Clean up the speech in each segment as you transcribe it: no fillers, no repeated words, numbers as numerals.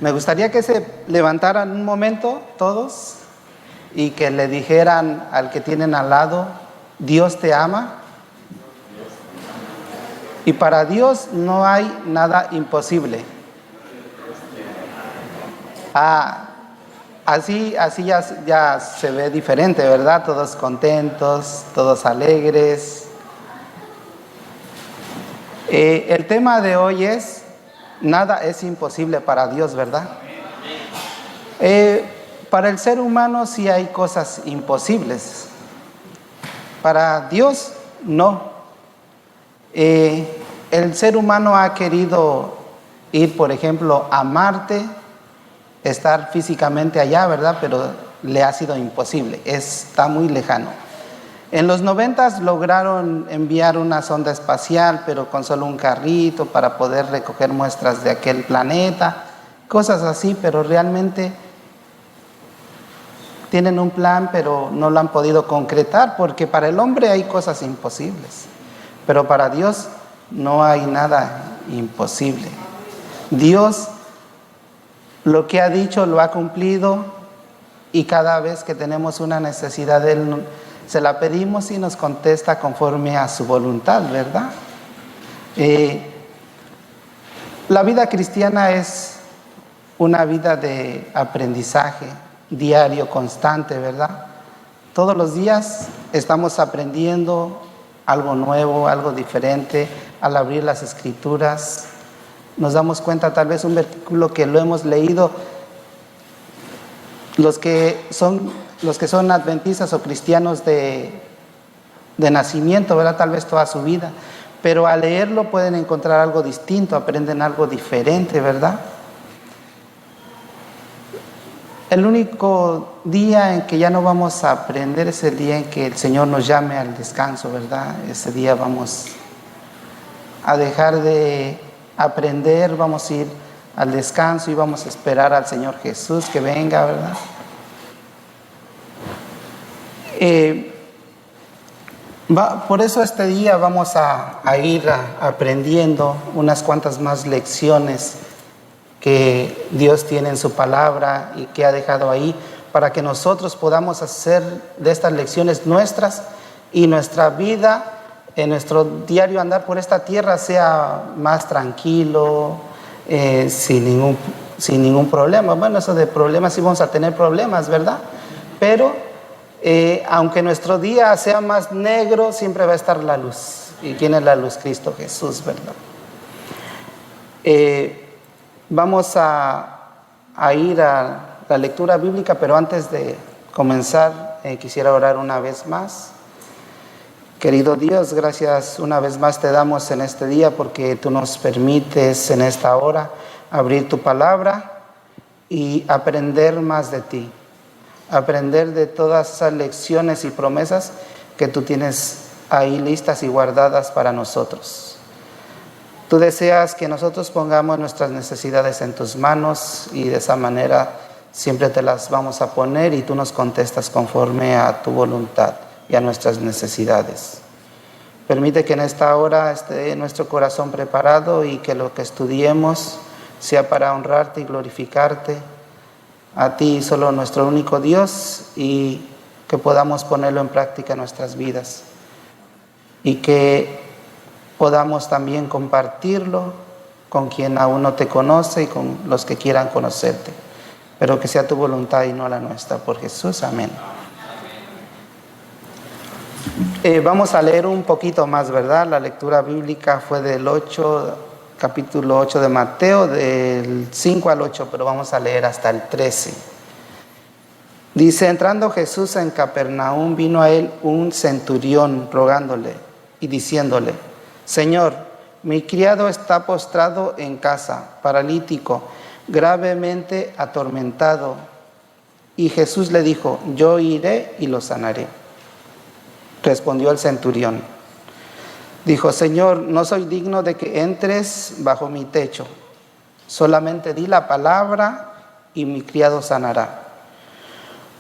Me gustaría que se levantaran un momento todos y que le dijeran al que tienen al lado, Dios te ama. Y para Dios no hay nada imposible. Así ya se ve diferente, ¿verdad? Todos contentos, todos alegres. El tema de hoy es, nada es imposible para Dios, ¿verdad? Para el ser humano sí hay cosas imposibles. Para Dios no. El ser humano ha querido ir, por ejemplo, a Marte, estar físicamente allá, ¿verdad? Pero le ha sido imposible, está muy lejano. En los 90 lograron enviar una sonda espacial, pero con solo un carrito para poder recoger muestras de aquel planeta, cosas así, pero realmente tienen un plan, pero no lo han podido concretar, porque para el hombre hay cosas imposibles, pero para Dios no hay nada imposible. Dios lo que ha dicho lo ha cumplido, y cada vez que tenemos una necesidad de Él, se la pedimos y nos contesta conforme a su voluntad, ¿verdad? La vida cristiana es una vida de aprendizaje diario, constante, ¿verdad? Todos los días estamos aprendiendo algo nuevo, algo diferente. Al abrir las Escrituras nos damos cuenta, tal vez un versículo que lo hemos leído, los que son adventistas o cristianos de nacimiento, ¿verdad? Tal vez toda su vida, pero al leerlo pueden encontrar algo distinto, aprenden algo diferente, ¿verdad? El único día en que ya no vamos a aprender es el día en que el Señor nos llame al descanso, ¿verdad? Ese día vamos a dejar de aprender, vamos a ir al descanso y vamos a esperar al Señor Jesús que venga, ¿verdad? Por eso este día vamos a ir aprendiendo unas cuantas más lecciones que Dios tiene en su palabra y que ha dejado ahí, para que nosotros podamos hacer de estas lecciones nuestras, y nuestra vida, en nuestro diario andar por esta tierra, sea más tranquilo, sin ningún problema. Bueno, eso de problemas sí vamos a tener problemas, ¿verdad? Pero aunque nuestro día sea más negro, siempre va a estar la luz. ¿Y quién es la luz? Cristo Jesús, ¿verdad? Vamos a ir a la lectura bíblica, pero antes de comenzar quisiera orar una vez más. Querido Dios, gracias una vez más te damos en este día, porque tú nos permites en esta hora abrir tu palabra y aprender más de ti, aprender de todas esas lecciones y promesas que tú tienes ahí listas y guardadas para nosotros. Tú deseas que nosotros pongamos nuestras necesidades en tus manos, y de esa manera siempre te las vamos a poner, y tú nos contestas conforme a tu voluntad y a nuestras necesidades. Permite que en esta hora esté nuestro corazón preparado, y que lo que estudiemos sea para honrarte y glorificarte a ti, solo nuestro único Dios, y que podamos ponerlo en práctica en nuestras vidas, y que podamos también compartirlo con quien aún no te conoce y con los que quieran conocerte, pero que sea tu voluntad y no la nuestra, por Jesús, amén. Vamos a leer un poquito más, ¿verdad? La lectura bíblica fue del capítulo 8 de Mateo, del 5 al 8, pero vamos a leer hasta el 13. Dice: entrando Jesús en Capernaum, vino a él un centurión rogándole y diciéndole: Señor, mi criado está postrado en casa, paralítico, gravemente atormentado. Y Jesús le dijo: yo iré y lo sanaré. Respondió el centurión, dijo: Señor, no soy digno de que entres bajo mi techo, solamente di la palabra y mi criado sanará.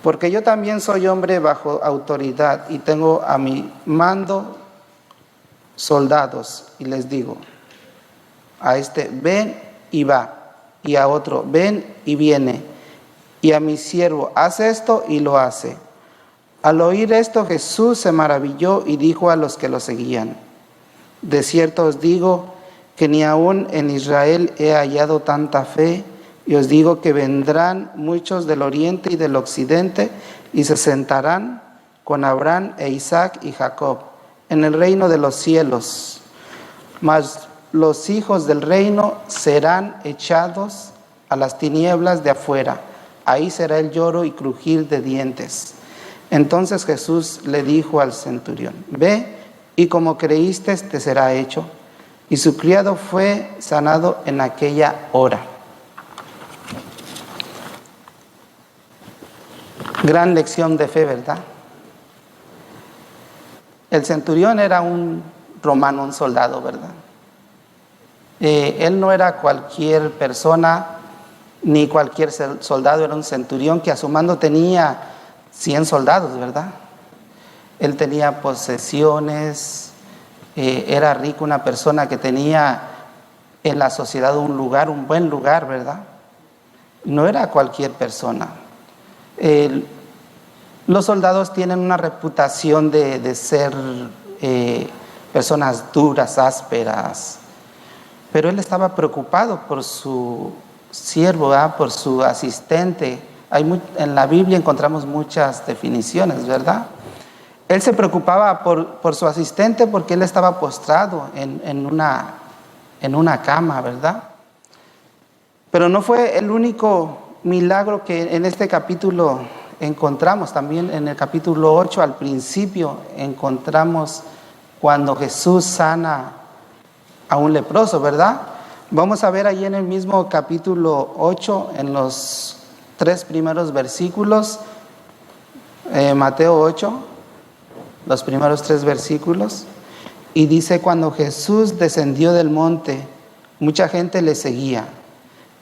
Porque yo también soy hombre bajo autoridad, y tengo a mi mando soldados, y les digo a este: ven, y va, y a otro, ven y viene, y a mi siervo, haz esto y lo hace. Al oír esto, Jesús se maravilló y dijo a los que lo seguían, de cierto os digo que ni aún en Israel he hallado tanta fe, y os digo que vendrán muchos del oriente y del occidente y se sentarán con Abraham e Isaac y Jacob en el reino de los cielos. Mas los hijos del reino serán echados a las tinieblas de afuera. Ahí será el lloro y crujir de dientes. Entonces Jesús le dijo al centurión, ve y como creíste te será hecho. Y su criado fue sanado en aquella hora. Gran lección de fe, ¿verdad? El centurión era un romano, un soldado, ¿verdad? Él no era cualquier persona, ni cualquier soldado, era un centurión que a su mando tenía 100 soldados, ¿verdad? Él tenía posesiones, era rico, una persona que tenía en la sociedad un lugar, un buen lugar, ¿verdad? No era cualquier persona. Los soldados tienen una reputación de ser personas duras, ásperas, pero él estaba preocupado por su siervo, ¿verdad? Por su asistente. En la Biblia encontramos muchas definiciones, ¿verdad? Él se preocupaba por su asistente porque él estaba postrado en una cama, ¿verdad? Pero no fue el único milagro que en este capítulo encontramos. También en el capítulo 8, al principio, encontramos cuando Jesús sana a un leproso, ¿verdad? Vamos a ver ahí en el mismo capítulo 8, en los 3 primeros versículos, Mateo 8, los primeros 3 versículos, y dice, cuando Jesús descendió del monte, mucha gente le seguía.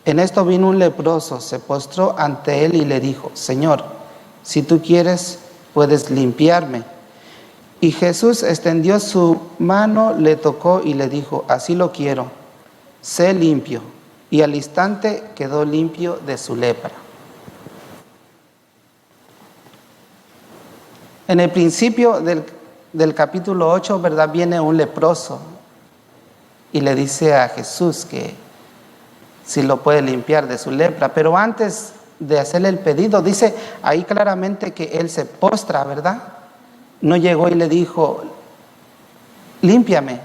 En esto vino un leproso, se postró ante él y le dijo, Señor, si tú quieres, puedes limpiarme. Y Jesús extendió su mano, le tocó y le dijo, así lo quiero, sé limpio. Y al instante quedó limpio de su lepra. En el principio del capítulo 8, ¿verdad? Viene un leproso y le dice a Jesús que si lo puede limpiar de su lepra. Pero antes de hacerle el pedido, dice ahí claramente que él se postra, ¿verdad? No llegó y le dijo, límpiame,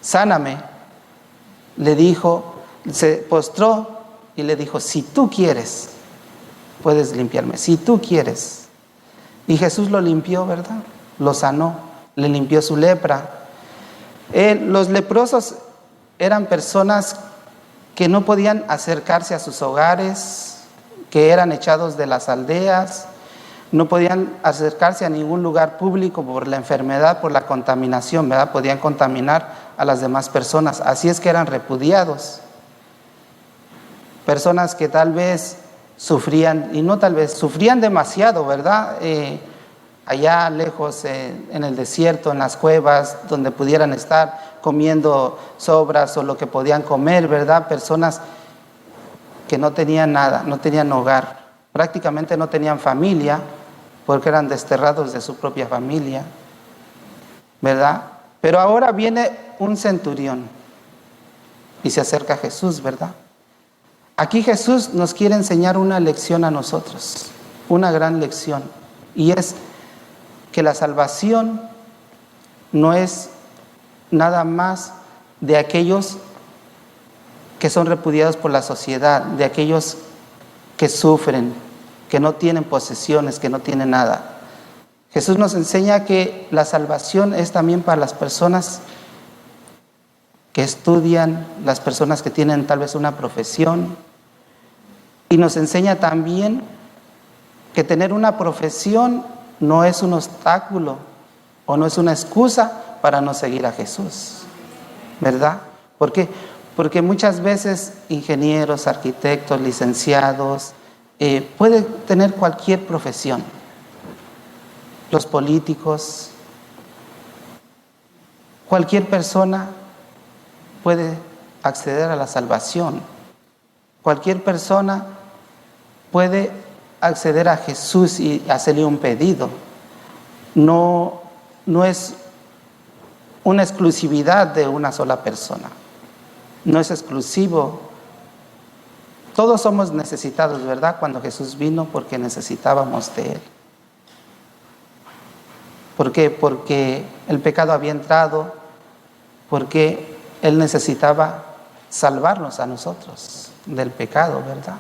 sáname. Le dijo, se postró y le dijo, si tú quieres, puedes limpiarme, si tú quieres. Y Jesús lo limpió, ¿verdad? Lo sanó, le limpió su lepra. Los leprosos eran personas que no podían acercarse a sus hogares, que eran echados de las aldeas, no podían acercarse a ningún lugar público por la enfermedad, por la contaminación, ¿verdad? Podían contaminar a las demás personas, así es que eran repudiados. Personas que tal vez sufrían, y no tal vez, sufrían demasiado, ¿verdad? Allá lejos, en el desierto, en las cuevas, donde pudieran estar comiendo sobras o lo que podían comer, ¿verdad? Personas que no tenían nada, no tenían hogar, prácticamente no tenían familia, porque eran desterrados de su propia familia, ¿verdad? Pero ahora viene un centurión y se acerca a Jesús, ¿verdad? Aquí Jesús nos quiere enseñar una lección a nosotros, una gran lección, y es que la salvación no es nada más de aquellos que son repudiados por la sociedad, de aquellos que sufren, que no tienen posesiones, que no tienen nada. Jesús nos enseña que la salvación es también para las personas que estudian, las personas que tienen tal vez una profesión, y nos enseña también que tener una profesión no es un obstáculo o no es una excusa para no seguir a Jesús, ¿verdad? ¿Por qué? Porque muchas veces ingenieros, arquitectos, licenciados, pueden tener cualquier profesión. Los políticos, cualquier persona puede acceder a la salvación. Cualquier persona puede acceder a Jesús y hacerle un pedido. No es una exclusividad de una sola persona. No es exclusivo. Todos somos necesitados, ¿verdad? Cuando Jesús vino, porque necesitábamos de Él. ¿Por qué? Porque el pecado había entrado, porque Él necesitaba salvarnos a nosotros del pecado, ¿verdad?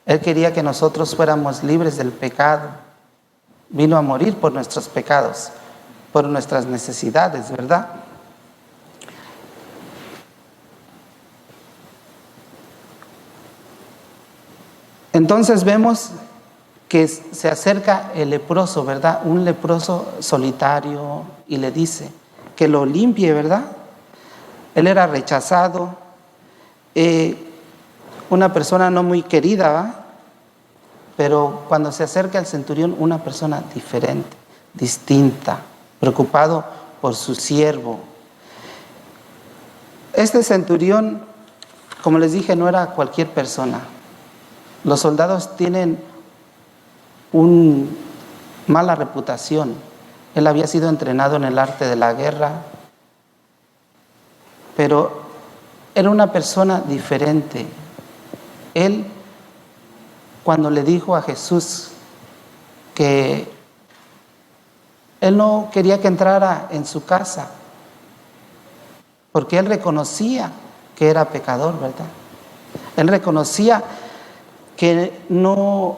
Él quería que nosotros fuéramos libres del pecado. Vino a morir por nuestros pecados, por nuestras necesidades, ¿verdad? Entonces vemos que se acerca el leproso, ¿verdad? Un leproso solitario, y le dice que lo limpie, ¿verdad? Él era rechazado, una persona no muy querida, ¿verdad? Pero cuando se acerca el centurión, una persona diferente, distinta, preocupado por su siervo. Este centurión, como les dije, no era cualquier persona. Los soldados tienen una mala reputación. Él había sido entrenado en el arte de la guerra, pero era una persona diferente. Él, cuando le dijo a Jesús que él no quería que entrara en su casa, porque él reconocía que era pecador, ¿verdad? Él reconocía que no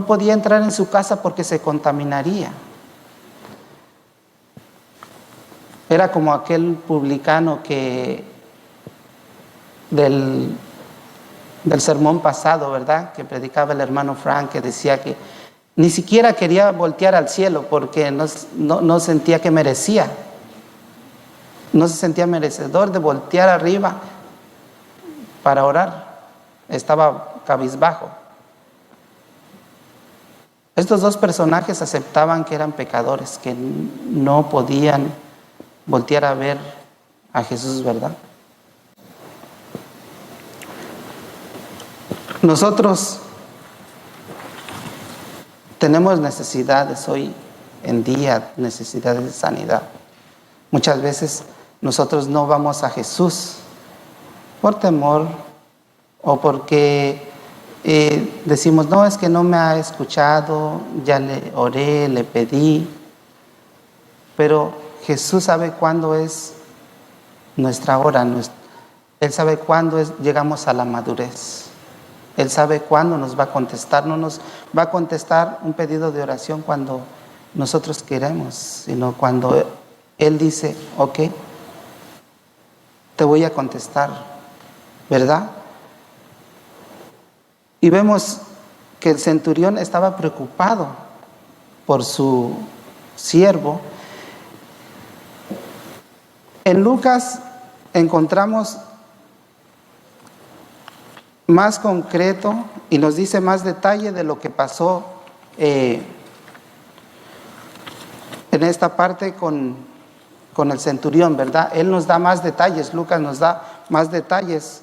podía entrar en su casa porque se contaminaría. Era como aquel publicano que del sermón pasado, ¿verdad? Que predicaba el hermano Frank, que decía que ni siquiera quería voltear al cielo porque no sentía que merecía. No se sentía merecedor de voltear arriba para orar. Estaba cabizbajo. Estos dos personajes aceptaban que eran pecadores, que no podían voltear a ver a Jesús, ¿verdad? Nosotros tenemos necesidades hoy en día, necesidades de sanidad. Muchas veces nosotros no vamos a Jesús por temor o porque decimos, no, es que no me ha escuchado, ya le oré, le pedí. Pero Jesús sabe cuándo es nuestra hora. Él sabe cuándo llegamos a la madurez. Él sabe cuándo nos va a contestar. No nos va a contestar un pedido de oración cuando nosotros queremos, sino cuando Él dice, ok, te voy a contestar, ¿verdad? Y vemos que el centurión estaba preocupado por su siervo. En Lucas encontramos más concreto y nos dice más detalle de lo que pasó en esta parte con el centurión, ¿verdad? Él nos da más detalles, Lucas nos da más detalles.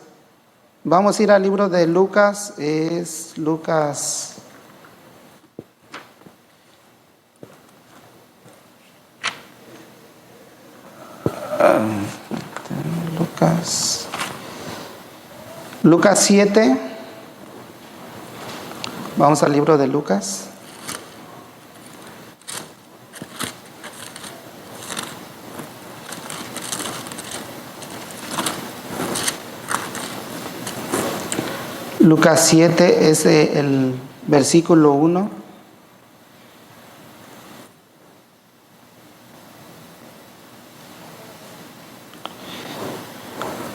Vamos a ir al libro de Lucas, es Lucas. Lucas 7. Vamos al libro de Lucas. Lucas 7 es el versículo 1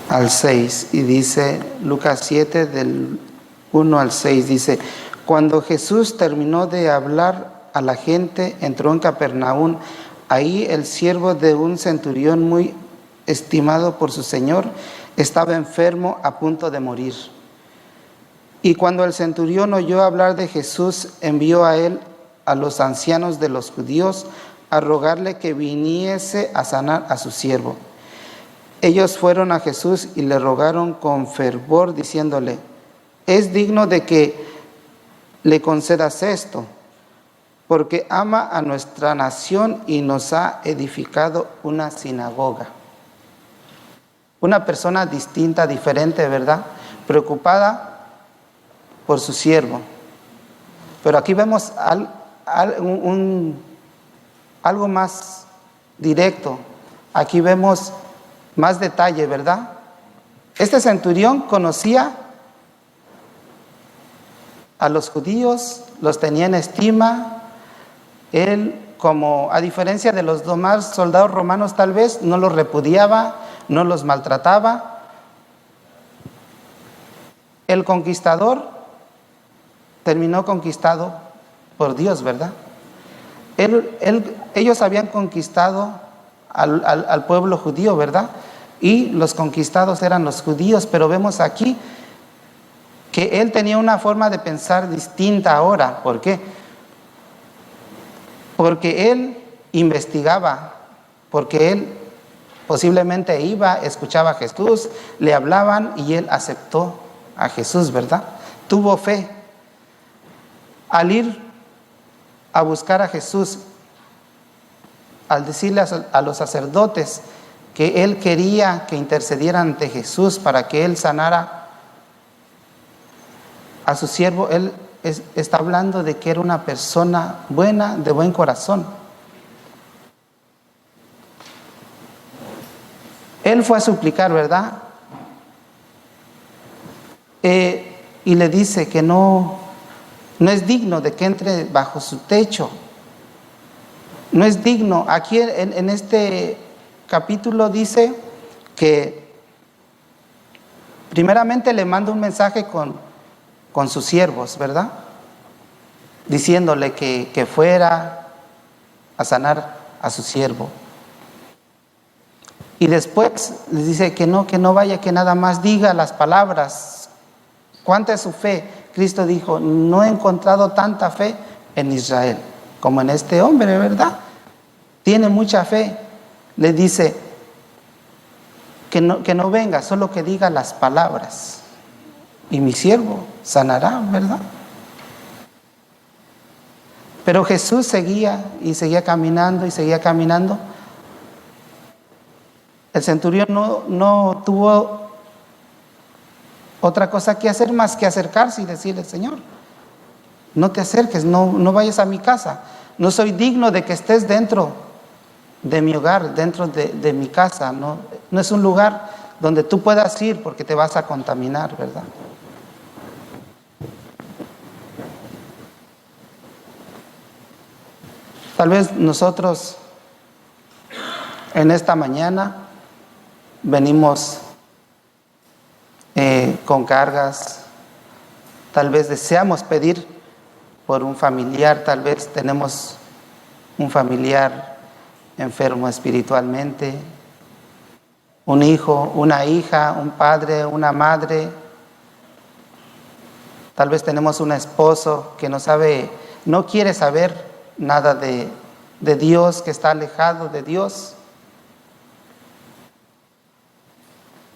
al 6, y dice Lucas 7 del 1 al 6, dice: cuando Jesús terminó de hablar a la gente, entró en Capernaum. Ahí el siervo de un centurión muy estimado por su señor estaba enfermo, a punto de morir. Y cuando el centurión oyó hablar de Jesús, envió a él a los ancianos de los judíos a rogarle que viniese a sanar a su siervo. Ellos fueron a Jesús y le rogaron con fervor, diciéndole: es digno de que le concedas esto, porque ama a nuestra nación y nos ha edificado una sinagoga. Una persona distinta, diferente, ¿verdad? Preocupada por su siervo. Pero aquí vemos algo más directo. Aquí vemos más detalle, ¿verdad? Este centurión conocía a los judíos, los tenía en estima. Él, como a diferencia de los demás soldados romanos, tal vez no los repudiaba, no los maltrataba. El conquistador terminó conquistado por Dios, ¿verdad? Ellos habían conquistado al pueblo judío, ¿verdad? Y los conquistados eran los judíos, pero vemos aquí que él tenía una forma de pensar distinta ahora. ¿Por qué? Porque él investigaba, porque él posiblemente iba, escuchaba a Jesús, le hablaban y él aceptó a Jesús, ¿verdad? Tuvo fe. Al ir a buscar a Jesús, al decirle a los sacerdotes que él quería que intercedieran ante Jesús para que él sanara a su siervo, él está hablando de que era una persona buena, de buen corazón. Él fue a suplicar, ¿verdad? Y le dice que no es digno de que entre bajo su techo. No es digno. Aquí en este capítulo dice que primeramente le manda un mensaje con sus siervos, ¿verdad? Diciéndole que fuera a sanar a su siervo. Y después les dice que no vaya, que nada más diga las palabras. ¿Cuánta es su fe? Cristo dijo: no he encontrado tanta fe en Israel como en este hombre, ¿verdad? Tiene mucha fe. Le dice que no venga, solo que diga las palabras y mi siervo sanará, ¿verdad? Pero Jesús seguía y seguía caminando y seguía caminando. El centurión no tuvo otra cosa que hacer más que acercarse y decirle: Señor, no te acerques, no vayas a mi casa. No soy digno de que estés dentro de mi hogar, dentro de mi casa. No es un lugar donde tú puedas ir porque te vas a contaminar, ¿verdad? Tal vez nosotros en esta mañana venimos con cargas, tal vez deseamos pedir por un familiar, tal vez tenemos un familiar enfermo espiritualmente, un hijo, una hija, un padre, una madre, tal vez tenemos un esposo que no quiere saber nada de Dios, que está alejado de Dios.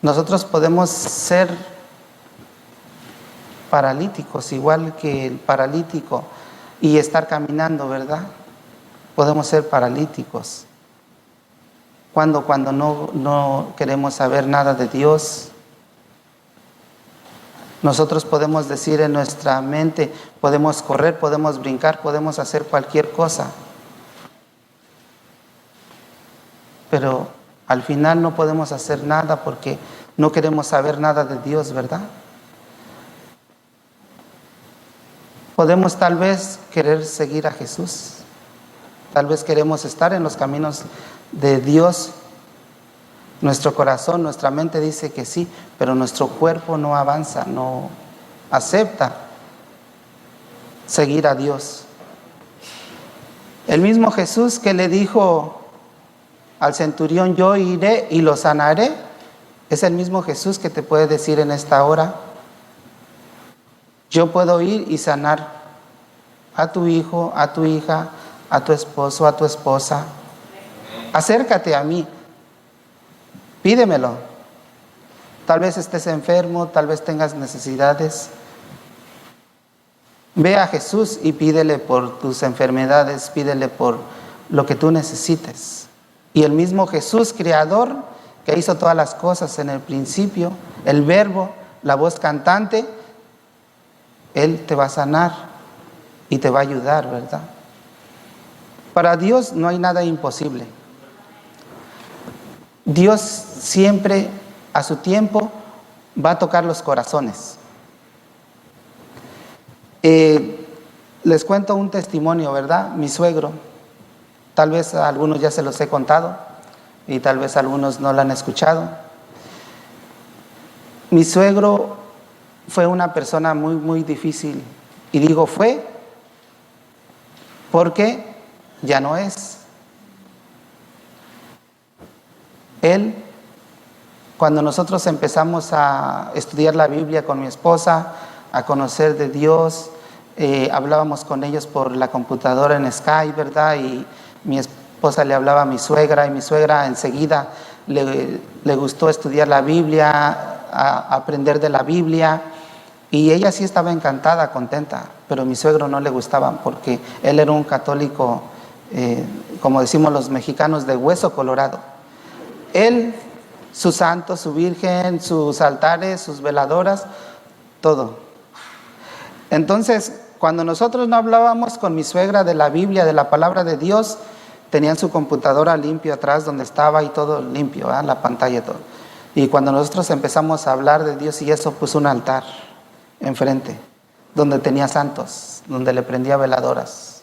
Nosotros podemos ser paralíticos, igual que el paralítico, y estar caminando, ¿verdad? Podemos ser paralíticos. Cuando no queremos saber nada de Dios, nosotros podemos decir en nuestra mente, podemos correr, podemos brincar, podemos hacer cualquier cosa. Pero al final no podemos hacer nada porque no queremos saber nada de Dios, ¿verdad? Podemos tal vez querer seguir a Jesús. Tal vez queremos estar en los caminos de Dios. Nuestro corazón, nuestra mente dice que sí, pero nuestro cuerpo no avanza, no acepta seguir a Dios. El mismo Jesús que le dijo al centurión: yo iré y lo sanaré, es el mismo Jesús que te puede decir en esta hora: yo puedo ir y sanar a tu hijo, a tu hija, a tu esposo, a tu esposa. Acércate a mí. pídemelo. Tal vez estés enfermo, tal vez tengas necesidades. Ve a Jesús y pídele por tus enfermedades, pídele por lo que tú necesites. Y el mismo Jesús, creador, que hizo todas las cosas en el principio, el verbo, la voz cantante, Él te va a sanar y te va a ayudar, ¿verdad? Para Dios no hay nada imposible. Dios siempre a su tiempo va a tocar los corazones. Les cuento un testimonio, ¿verdad? Mi suegro, tal vez a algunos ya se los he contado y tal vez algunos no lo han escuchado. Mi suegro fue una persona muy, muy difícil. Y digo fue porque ya no es. Él, cuando nosotros empezamos a estudiar la Biblia con mi esposa, a conocer de Dios, hablábamos con ellos por la computadora en Skype, ¿verdad? Y mi esposa le hablaba a mi suegra y mi suegra enseguida le gustó estudiar la Biblia, a aprender de la Biblia, y ella sí estaba encantada, contenta, pero a mi suegro no le gustaba porque él era un católico, como decimos los mexicanos, de hueso colorado. Él, sus santos, su virgen, sus altares, sus veladoras, todo. Entonces, cuando nosotros no hablábamos con mi suegra de la Biblia, de la palabra de Dios, tenían su computadora limpio atrás donde estaba y todo limpio, ¿eh? La pantalla y todo. Y cuando nosotros empezamos a hablar de Dios y eso, puso un altar enfrente, donde tenía santos, donde le prendía veladoras.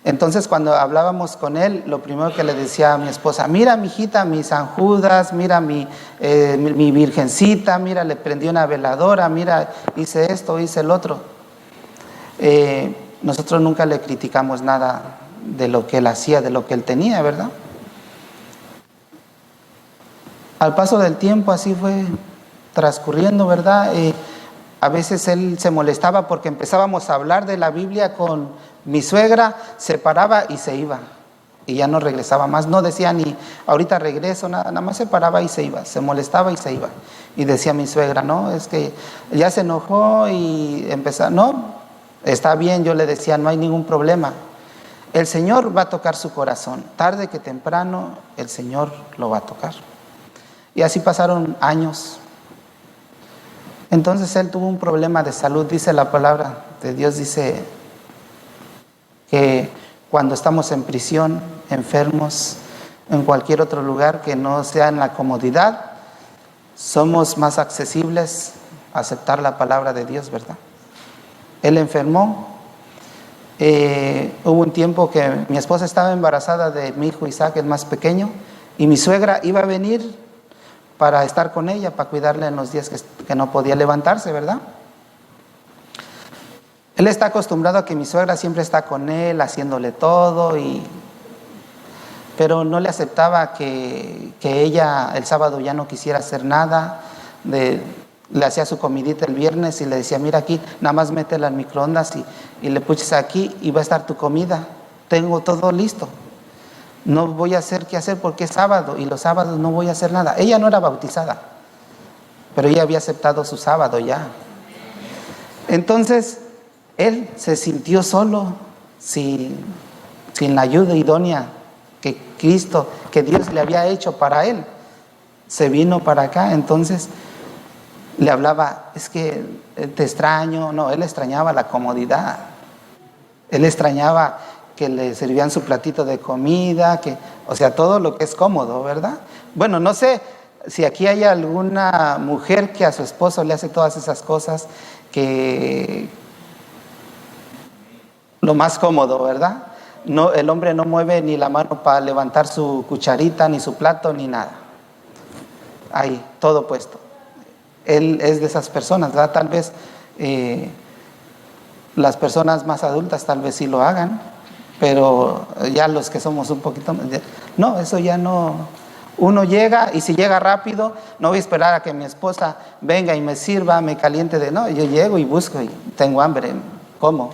Entonces, cuando hablábamos con él, lo primero que le decía a mi esposa: mira, mijita, mi San Judas, mira mi virgencita, mira, le prendí una veladora, mira, hice esto, hice el otro. Nosotros nunca le criticamos nada de lo que él hacía, de lo que él tenía, ¿verdad? Al paso del tiempo así fue transcurriendo, ¿verdad? A veces él se molestaba porque empezábamos a hablar de la Biblia con mi suegra, se paraba y se iba, y ya no regresaba más, no decía ni ahorita regreso, nada más se paraba y se iba, se molestaba y se iba. Y decía mi suegra: no, es que ya se enojó y empezó. No, está bien, yo le decía, no hay ningún problema. El Señor va a tocar su corazón, tarde que temprano el Señor lo va a tocar. Y así pasaron años. Entonces él tuvo un problema de salud. Dice la palabra de Dios, dice que cuando estamos en prisión, enfermos, en cualquier otro lugar que no sea en la comodidad, somos más accesibles a aceptar la palabra de Dios, ¿verdad? Él enfermó. Hubo un tiempo que mi esposa estaba embarazada de mi hijo Isaac, el más pequeño, y mi suegra iba a venir para estar con ella, para cuidarle en los días que no podía levantarse, ¿verdad? Él está acostumbrado a que mi suegra siempre está con él, haciéndole todo, pero no le aceptaba que ella el sábado ya no quisiera hacer nada. Le hacía su comidita el viernes y le decía: mira, aquí, nada más métela al microondas y le puches aquí y va a estar tu comida. Tengo todo listo. No voy a hacer qué hacer porque es sábado y los sábados no voy a hacer nada. Ella no era bautizada, pero ella había aceptado su sábado ya. Entonces, él se sintió solo, sin la ayuda idónea que Cristo, que Dios le había hecho para él. Se vino para acá, entonces le hablaba: es que te extraño. No, él extrañaba la comodidad. Él extrañaba que le servían su platito de comida, o sea, todo lo que es cómodo, ¿verdad? Bueno, no sé si aquí hay alguna mujer que a su esposo le hace todas esas cosas, que lo más cómodo, ¿verdad? No, el hombre no mueve ni la mano para levantar su cucharita, ni su plato, ni nada. Ahí, todo puesto. Él es de esas personas, ¿verdad? Tal vez las personas más adultas tal vez sí lo hagan, pero ya los que somos un poquito más, no, eso ya no. Uno llega, y si llega rápido, no voy a esperar a que mi esposa venga y me sirva, me caliente no, yo llego y busco y tengo hambre, como,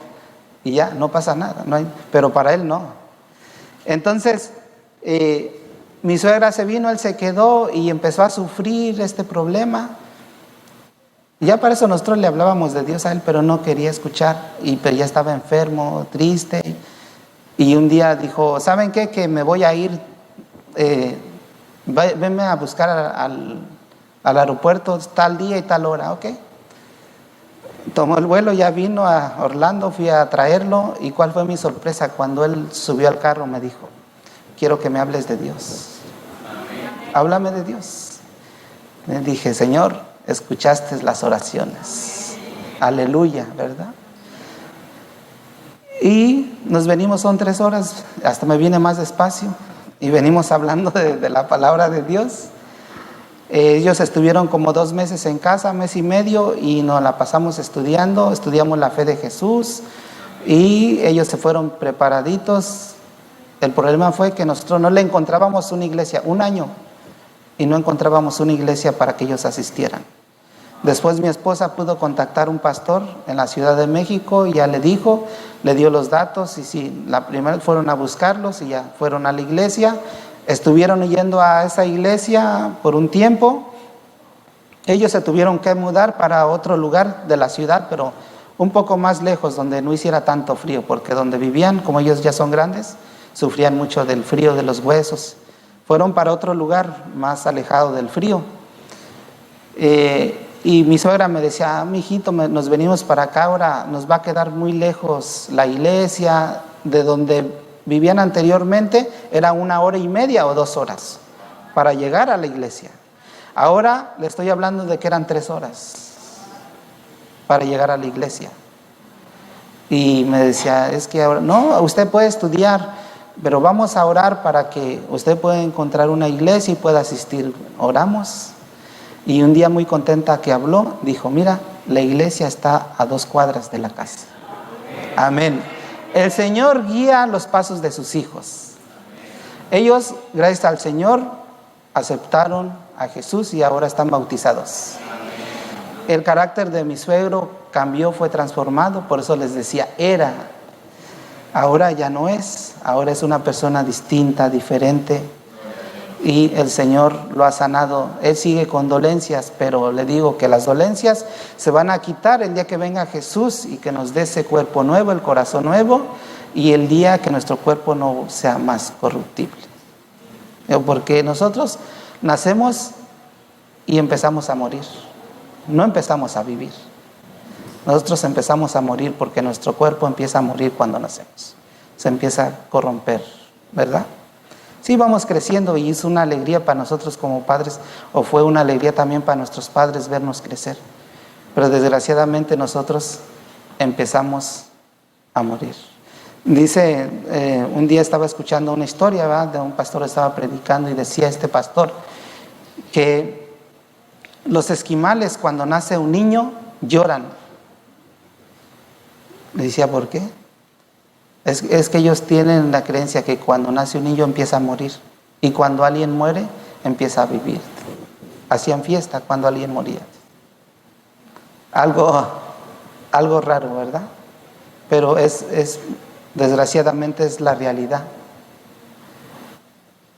y ya, no pasa nada, no hay, pero para él no. Entonces, mi suegra se vino, él se quedó y empezó a sufrir este problema. Ya para eso nosotros le hablábamos de Dios a él, pero no quería escuchar, pero ya estaba enfermo, triste. Y un día dijo, ¿saben qué? Que me voy a ir, venme a buscar al aeropuerto tal día y tal hora, ¿ok? Tomó el vuelo, ya vino a Orlando, fui a traerlo. ¿Y cuál fue mi sorpresa? Cuando él subió al carro me dijo, quiero que me hables de Dios. Háblame de Dios. Le dije, Señor, escuchaste las oraciones. Aleluya, ¿verdad? Y nos venimos, son 3 horas, hasta me vine más despacio. Y venimos hablando de la palabra de Dios. Ellos estuvieron como 2 meses en casa, 1 mes y medio, y nos la pasamos estudiamos la fe de Jesús, y ellos se fueron preparaditos. El problema fue que nosotros no le encontrábamos una iglesia, 1 año, y no encontrábamos una iglesia para que ellos asistieran. Después mi esposa pudo contactar un pastor en la Ciudad de México, y ya le dijo, le dio los datos, y sí, la primera fueron a buscarlos y ya fueron a la iglesia. Estuvieron yendo a esa iglesia por un tiempo. Ellos se tuvieron que mudar para otro lugar de la ciudad, pero un poco más lejos, donde no hiciera tanto frío, porque donde vivían, como ellos ya son grandes, sufrían mucho del frío de los huesos. Fueron para otro lugar más alejado del frío. Y mi suegra me decía, mijito, nos venimos para acá, ahora nos va a quedar muy lejos la iglesia. De donde vivían anteriormente era 1 hora y media o 2 horas para llegar a la iglesia. Ahora le estoy hablando de que eran 3 horas para llegar a la iglesia. Y me decía, es que ahora, no, usted puede estudiar, pero vamos a orar para que usted pueda encontrar una iglesia y pueda asistir. Oramos. Y un día, muy contenta que habló, dijo, mira, la iglesia está a 2 cuadras de la casa. Amén. El Señor guía los pasos de sus hijos. Ellos, gracias al Señor, aceptaron a Jesús y ahora están bautizados. El carácter de mi suegro cambió, fue transformado. Por eso les decía, era. Ahora ya no es. Ahora es una persona distinta, diferente. Y el Señor lo ha sanado. Él sigue con dolencias, pero le digo que las dolencias se van a quitar el día que venga Jesús y que nos dé ese cuerpo nuevo, el corazón nuevo, y el día que nuestro cuerpo no sea más corruptible. Porque nosotros nacemos y empezamos a morir. No empezamos a vivir. Nosotros empezamos a morir porque nuestro cuerpo empieza a morir cuando nacemos. Se empieza a corromper, ¿verdad? Sí, vamos creciendo, y es una alegría para nosotros como padres, o fue una alegría también para nuestros padres vernos crecer. Pero desgraciadamente nosotros empezamos a morir. Dice, un día estaba escuchando una historia, ¿verdad?, de un pastor que estaba predicando, y decía este pastor que los esquimales, cuando nace un niño, lloran. Le decía, ¿por qué? Es que ellos tienen la creencia que cuando nace un niño empieza a morir, y cuando alguien muere empieza a vivir. Hacían fiesta cuando alguien moría. Algo raro, ¿verdad? Pero desgraciadamente es la realidad.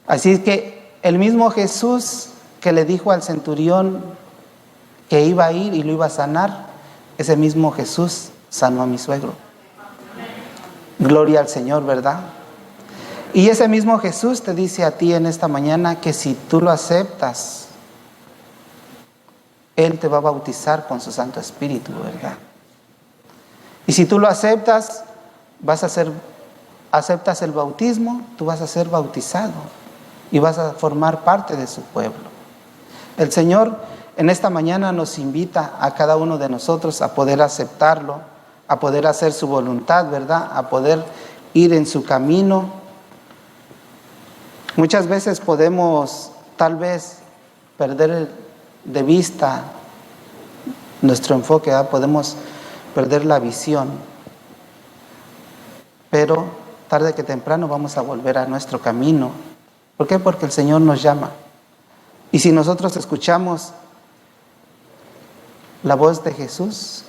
Así que el mismo Jesús que le dijo al centurión que iba a ir y lo iba a sanar, ese mismo Jesús sanó a mi suegro. Gloria al Señor, ¿verdad? Y ese mismo Jesús te dice a ti en esta mañana que si tú lo aceptas, Él te va a bautizar con su Santo Espíritu, ¿verdad? Y si tú lo aceptas, aceptas el bautismo, tú vas a ser bautizado y vas a formar parte de su pueblo. El Señor en esta mañana nos invita a cada uno de nosotros a poder aceptarlo, a poder hacer su voluntad, ¿verdad? A poder ir en su camino. Muchas veces podemos tal vez perder de vista nuestro enfoque, ¿verdad? Podemos perder la visión, pero tarde que temprano vamos a volver a nuestro camino. ¿Por qué? Porque el Señor nos llama. Y si nosotros escuchamos la voz de Jesús,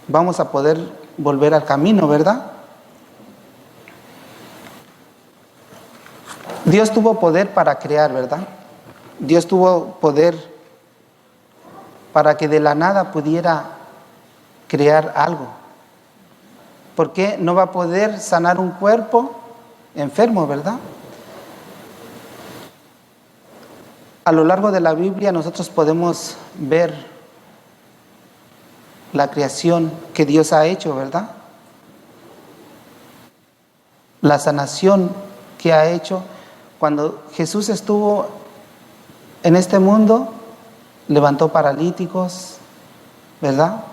vamos a poder volver al camino, ¿verdad? Dios tuvo poder para crear, ¿verdad? Dios tuvo poder para que de la nada pudiera crear algo. ¿Por qué no va a poder sanar un cuerpo enfermo, verdad? A lo largo de la Biblia nosotros podemos ver la creación que Dios ha hecho, ¿verdad? La sanación que ha hecho. Cuando Jesús estuvo en este mundo, levantó paralíticos, ¿verdad?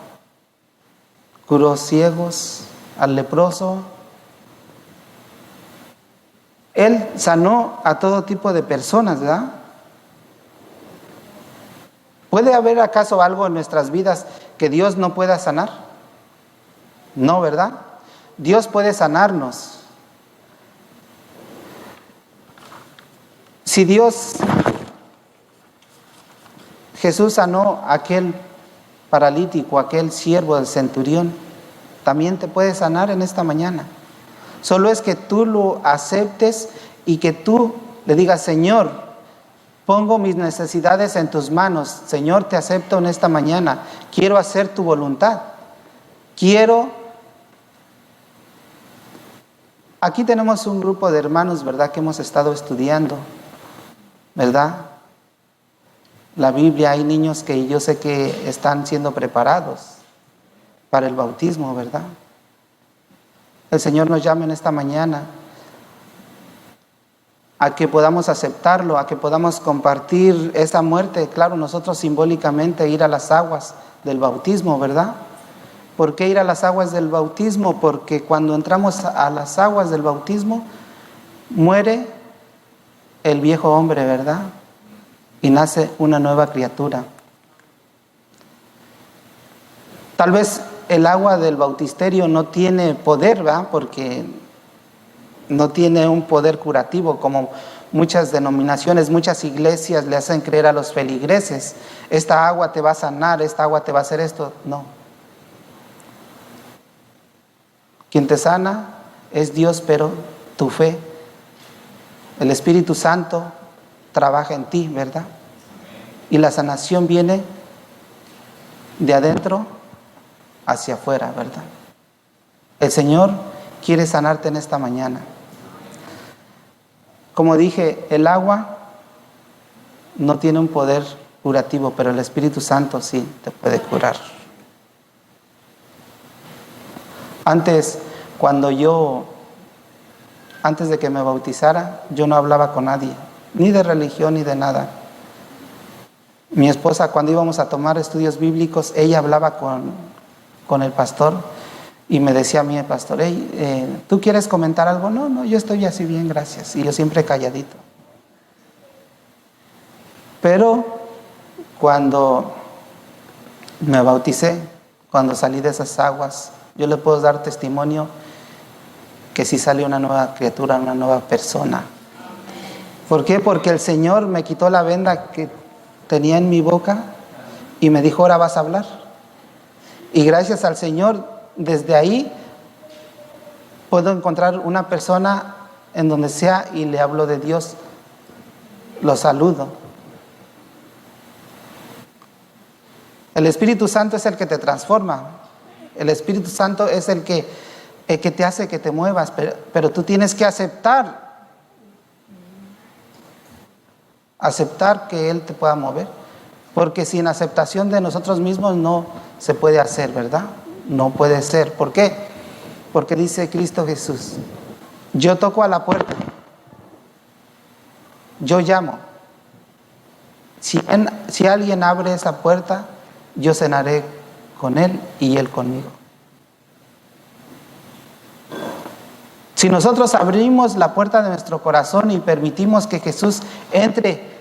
Curó ciegos, al leproso. Él sanó a todo tipo de personas, ¿verdad? ¿Puede haber acaso algo en nuestras vidas que Dios no pueda sanar? No, ¿verdad? Dios puede sanarnos. Si Jesús sanó a aquel paralítico, aquel siervo del centurión, también te puede sanar en esta mañana. Solo es que tú lo aceptes y que tú le digas: Señor, pongo mis necesidades en tus manos. Señor, te acepto en esta mañana. Quiero hacer tu voluntad. Aquí tenemos un grupo de hermanos, ¿verdad?, que hemos estado estudiando, ¿verdad?, la Biblia. Hay niños que yo sé que están siendo preparados para el bautismo, ¿verdad? El Señor nos llama en esta mañana a que podamos aceptarlo, a que podamos compartir esa muerte. Claro, nosotros simbólicamente ir a las aguas del bautismo, ¿verdad? ¿Por qué ir a las aguas del bautismo? Porque cuando entramos a las aguas del bautismo, muere el viejo hombre, ¿verdad? Y nace una nueva criatura. Tal vez el agua del bautisterio no tiene poder, ¿verdad? Porque no tiene un poder curativo como muchas denominaciones, muchas iglesias le hacen creer a los feligreses: esta agua te va a sanar, esta agua te va a hacer esto. No. Quien te sana es Dios, pero tu fe, el Espíritu Santo trabaja en ti, ¿verdad? Y la sanación viene de adentro hacia afuera, ¿verdad? El Señor quiere sanarte en esta mañana. Como dije, el agua no tiene un poder curativo, pero el Espíritu Santo sí te puede curar. Antes de que me bautizara, yo no hablaba con nadie, ni de religión ni de nada. Mi esposa, cuando íbamos a tomar estudios bíblicos, ella hablaba con el pastor y me decía a mí el pastor: hey, ¿tú quieres comentar algo? No, yo estoy así bien, gracias. Y yo siempre calladito. Pero cuando me bauticé, cuando salí de esas aguas, yo le puedo dar testimonio que sí salió una nueva criatura, una nueva persona. ¿Por qué? Porque el Señor me quitó la venda que tenía en mi boca y me dijo: ahora vas a hablar. Y gracias al Señor, desde ahí puedo encontrar una persona en donde sea y le hablo de Dios, lo saludo. El Espíritu Santo es el que te transforma. El Espíritu Santo es el que te hace que te muevas, pero tú tienes que aceptar que Él te pueda mover, porque sin aceptación de nosotros mismos no se puede hacer, ¿verdad? No puede ser. ¿Por qué? Porque dice Cristo Jesús: yo toco a la puerta, yo llamo. Si alguien abre esa puerta, yo cenaré con él y él conmigo. Si nosotros abrimos la puerta de nuestro corazón y permitimos que Jesús entre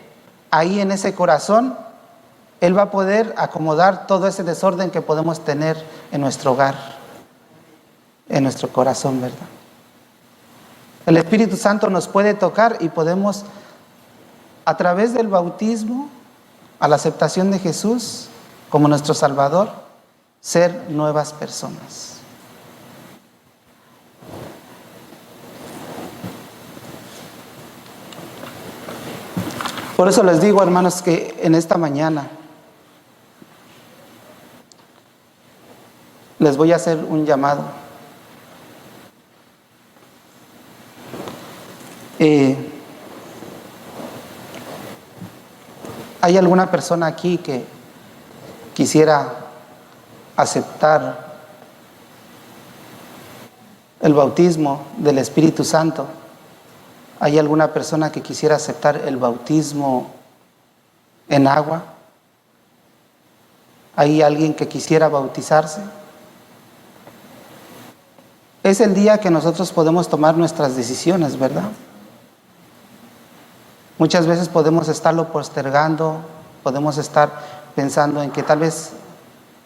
ahí en ese corazón, Él va a poder acomodar todo ese desorden que podemos tener en nuestro hogar, en nuestro corazón, ¿verdad? El Espíritu Santo nos puede tocar y podemos, a través del bautismo, a la aceptación de Jesús como nuestro Salvador, ser nuevas personas. Por eso les digo, hermanos, que en esta mañana les voy a hacer un llamado. ¿Hay alguna persona aquí que quisiera aceptar el bautismo del Espíritu Santo? ¿Hay alguna persona que quisiera aceptar el bautismo en agua? ¿Hay alguien que quisiera bautizarse? Es el día que nosotros podemos tomar nuestras decisiones, ¿verdad? Muchas veces podemos estarlo postergando, podemos estar pensando en que tal vez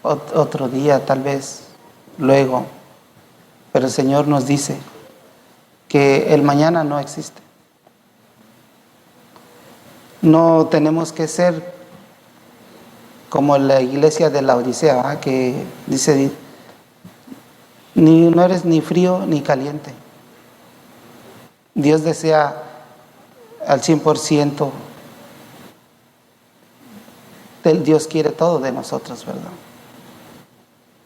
otro día, tal vez luego. Pero el Señor nos dice que el mañana no existe. No tenemos que ser como la iglesia de la Odisea, ¿verdad? Que dice, no eres ni frío ni caliente. Dios desea al 100%, Dios quiere todo de nosotros, ¿verdad?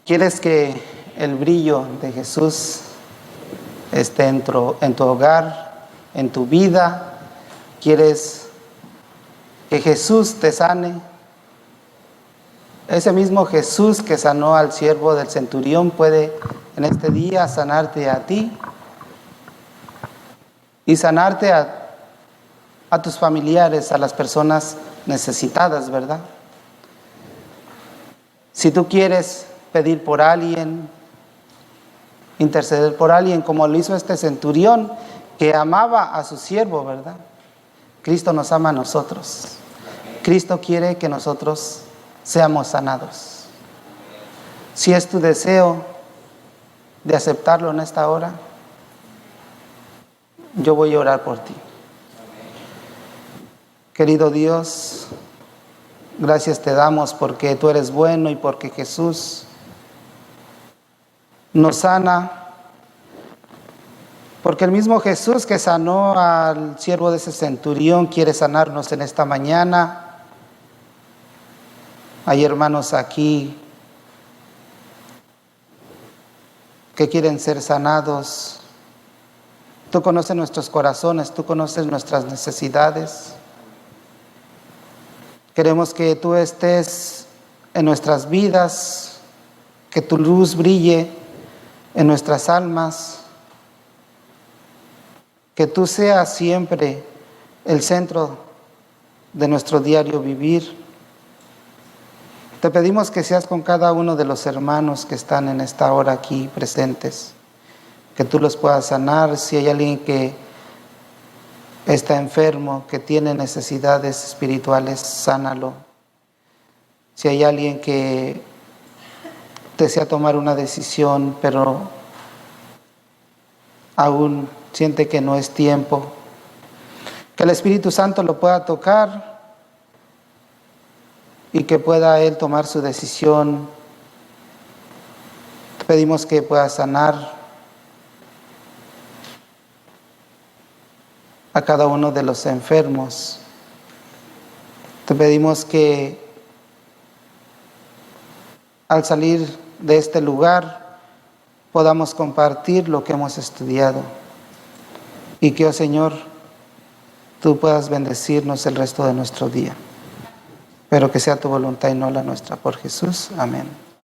¿Quieres que el brillo de Jesús esté en tu hogar, en tu vida? ¿Quieres que Jesús te sane? Ese mismo Jesús que sanó al siervo del centurión puede en este día sanarte a ti y sanarte a tus familiares, a las personas necesitadas, ¿verdad? Si tú quieres pedir por alguien, interceder por alguien, como lo hizo este centurión que amaba a su siervo, ¿verdad? Cristo nos ama a nosotros. Cristo quiere que nosotros seamos sanados. Si es tu deseo de aceptarlo en esta hora, yo voy a orar por ti. Querido Dios, gracias te damos porque tú eres bueno y porque Jesús nos sana. Porque el mismo Jesús que sanó al siervo de ese centurión quiere sanarnos en esta mañana. Hay hermanos aquí que quieren ser sanados. Tú conoces nuestros corazones, tú conoces nuestras necesidades. Queremos que tú estés en nuestras vidas, que tu luz brille en nuestras almas, que tú seas siempre el centro de nuestro diario vivir. Te pedimos que seas con cada uno de los hermanos que están en esta hora aquí presentes, que tú los puedas sanar. Si hay alguien que está enfermo, que tiene necesidades espirituales, sánalo. Si hay alguien que desea tomar una decisión, pero aún siente que no es tiempo, que el Espíritu Santo lo pueda tocar y que pueda Él tomar su decisión. Te pedimos que pueda sanar a cada uno de los enfermos. Te pedimos que al salir de este lugar podamos compartir lo que hemos estudiado y que, oh Señor, tú puedas bendecirnos el resto de nuestro día. Pero que sea tu voluntad y no la nuestra, por Jesús. Amén.